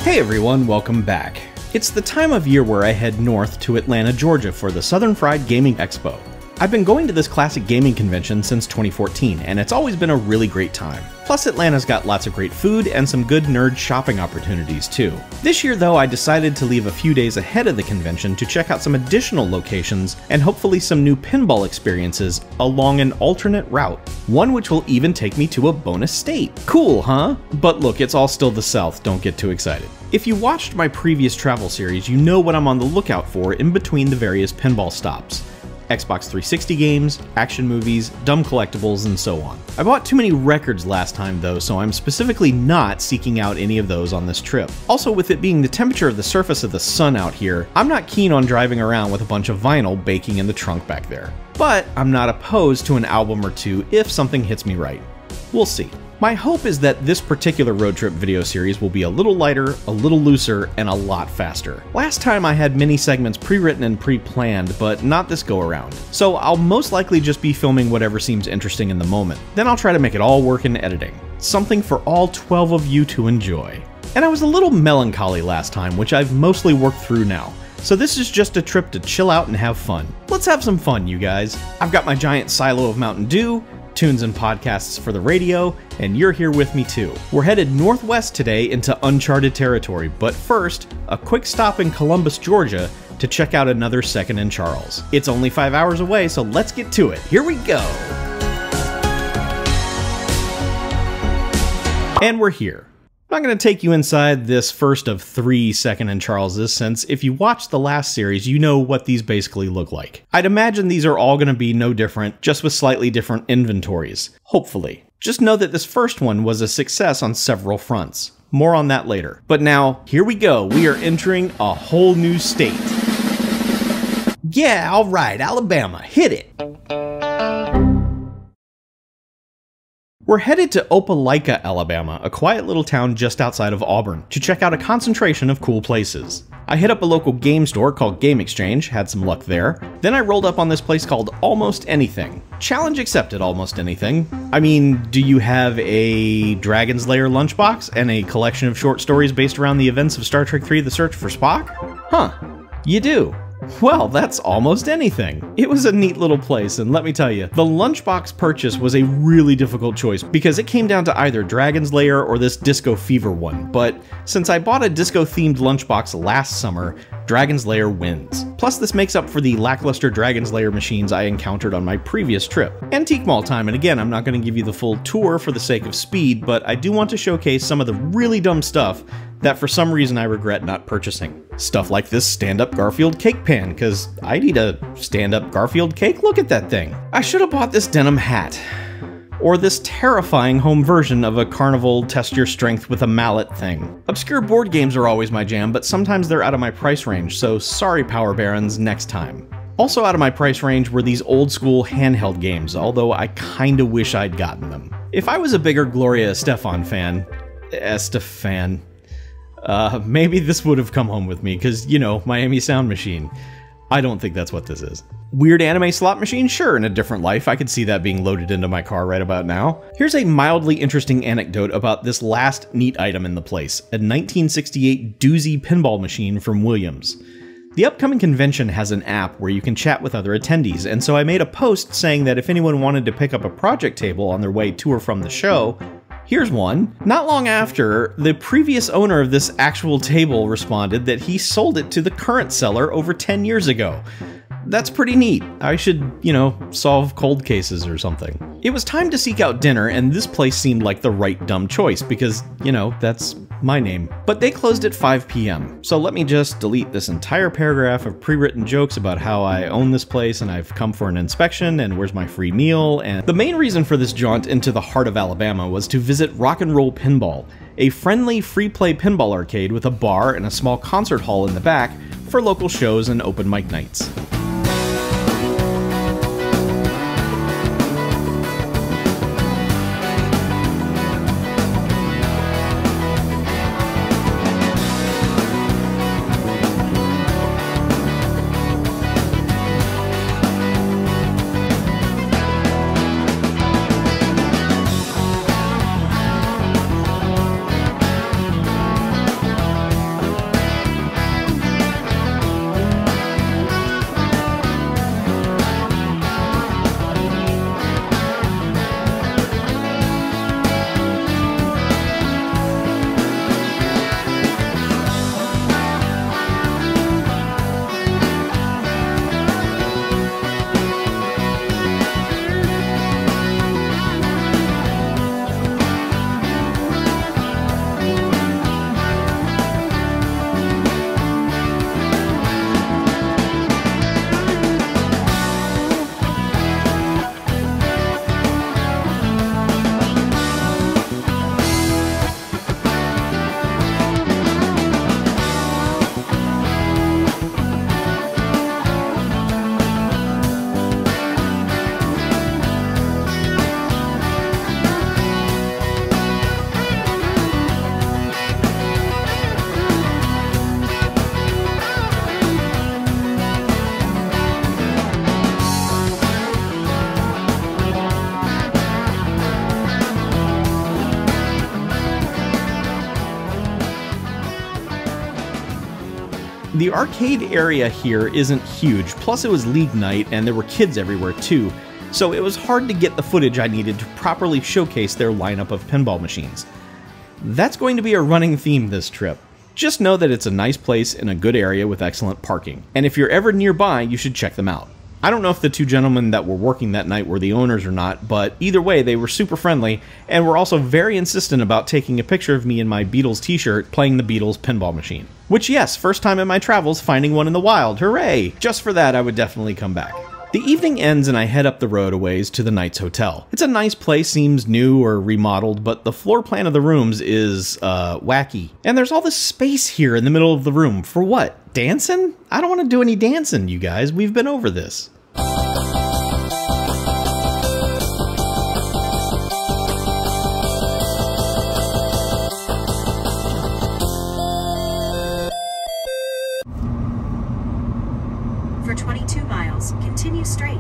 Hey everyone, welcome back. It's the time of year where I head north to Atlanta, Georgia for the Southern-Fried Gaming Expo. I've been going to this classic gaming convention since 2014, and it's always been a really great time. Plus, Atlanta's got lots of great food and some good nerd shopping opportunities too. This year though, I decided to leave a few days ahead of the convention to check out some additional locations and hopefully some new pinball experiences along an alternate route. One which will even take me to a bonus state. Cool, huh? But look, it's all still the South, don't get too excited. If you watched my previous travel series, you know what I'm on the lookout for in between the various pinball stops. Xbox 360 games, action movies, dumb collectibles, and so on. I bought too many records last time though, so I'm specifically not seeking out any of those on this trip. Also, with it being the temperature of the surface of the sun out here, I'm not keen on driving around with a bunch of vinyl baking in the trunk back there. But I'm not opposed to an album or two if something hits me right. We'll see. My hope is that this particular road trip video series will be a little lighter, a little looser, and a lot faster. Last time I had many segments pre-written and pre-planned, but not this go around. So I'll most likely just be filming whatever seems interesting in the moment. Then I'll try to make it all work in editing. Something for all 12 of you to enjoy. And I was a little melancholy last time, which I've mostly worked through now. So this is just a trip to chill out and have fun. Let's have some fun, you guys. I've got my giant silo of Mountain Dew, tunes and podcasts for the radio, and you're here with me too. We're headed northwest today into uncharted territory, but first, a quick stop in Columbus, Georgia to check out another Second and Charles. It's only 5 hours away, so let's get to it. Here we go! And we're here. I'm not going to take you inside this first of 3 Second and Charleses, since if you watched the last series, you know what these basically look like. I'd imagine these are all going to be no different, just with slightly different inventories. Hopefully. Just know that this first one was a success on several fronts. More on that later. But now, here we go. We are entering a whole new state. Yeah, alright, Alabama, hit it! We're headed to Opelika, Alabama, a quiet little town just outside of Auburn, to check out a concentration of cool places. I hit up a local game store called Game Exchange, had some luck there. Then I rolled up on this place called Almost Anything. Challenge accepted, Almost Anything. I mean, do you have a Dragon's Lair lunchbox and a collection of short stories based around the events of Star Trek III: The Search for Spock? Huh, you do. Well, that's Almost Anything. It was a neat little place, and let me tell you, the lunchbox purchase was a really difficult choice because it came down to either Dragon's Lair or this Disco Fever one, but since I bought a disco-themed lunchbox last summer, Dragon's Lair wins. Plus, this makes up for the lackluster Dragon's Lair machines I encountered on my previous trip. Antique Mall time, and again, I'm not going to give you the full tour for the sake of speed, but I do want to showcase some of the really dumb stuff that for some reason I regret not purchasing. Stuff like this stand-up Garfield cake pan, cause I'd eat a stand-up Garfield cake, look at that thing. I should have bought this denim hat. Or this terrifying home version of a carnival test your strength with a mallet thing. Obscure board games are always my jam, but sometimes they're out of my price range, so sorry Power Barons, next time. Also out of my price range were these old school handheld games, although I kinda wish I'd gotten them. If I was a bigger Gloria Estefan fan, maybe this would have come home with me, because, you know, Miami Sound Machine. I don't think that's what this is. Weird anime slot machine? Sure, in a different life, I could see that being loaded into my car right about now. Here's a mildly interesting anecdote about this last neat item in the place, a 1968 doozy pinball machine from Williams. The upcoming convention has an app where you can chat with other attendees, and so I made a post saying that if anyone wanted to pick up a project table on their way to or from the show, here's one. Not long after, the previous owner of this actual table responded that he sold it to the current seller over 10 years ago. That's pretty neat. I should, you know, solve cold cases or something. It was time to seek out dinner, and this place seemed like the right dumb choice because, you know, that's my name. But they closed at 5 p.m. So let me just delete this entire paragraph of pre-written jokes about how I own this place and I've come for an inspection and where's my free meal. And the main reason for this jaunt into the heart of Alabama was to visit Rock and Roll Pinball, a friendly free-play pinball arcade with a bar and a small concert hall in the back for local shows and open mic nights. The arcade area here isn't huge, plus it was league night and there were kids everywhere too, so it was hard to get the footage I needed to properly showcase their lineup of pinball machines. That's going to be a running theme this trip. Just know that it's a nice place in a good area with excellent parking, and if you're ever nearby, you should check them out. I don't know if the two gentlemen that were working that night were the owners or not, but either way, they were super friendly, and were also very insistent about taking a picture of me in my Beatles t-shirt playing the Beatles pinball machine. Which, yes, first time in my travels finding one in the wild, hooray! Just for that, I would definitely come back. The evening ends and I head up the road a ways to the Knights Hotel. It's a nice place, seems new or remodeled, but the floor plan of the rooms is, wacky. And there's all this space here in the middle of the room. For what? Dancing? I don't want to do any dancing, you guys. We've been over this. For 22 miles, continue straight.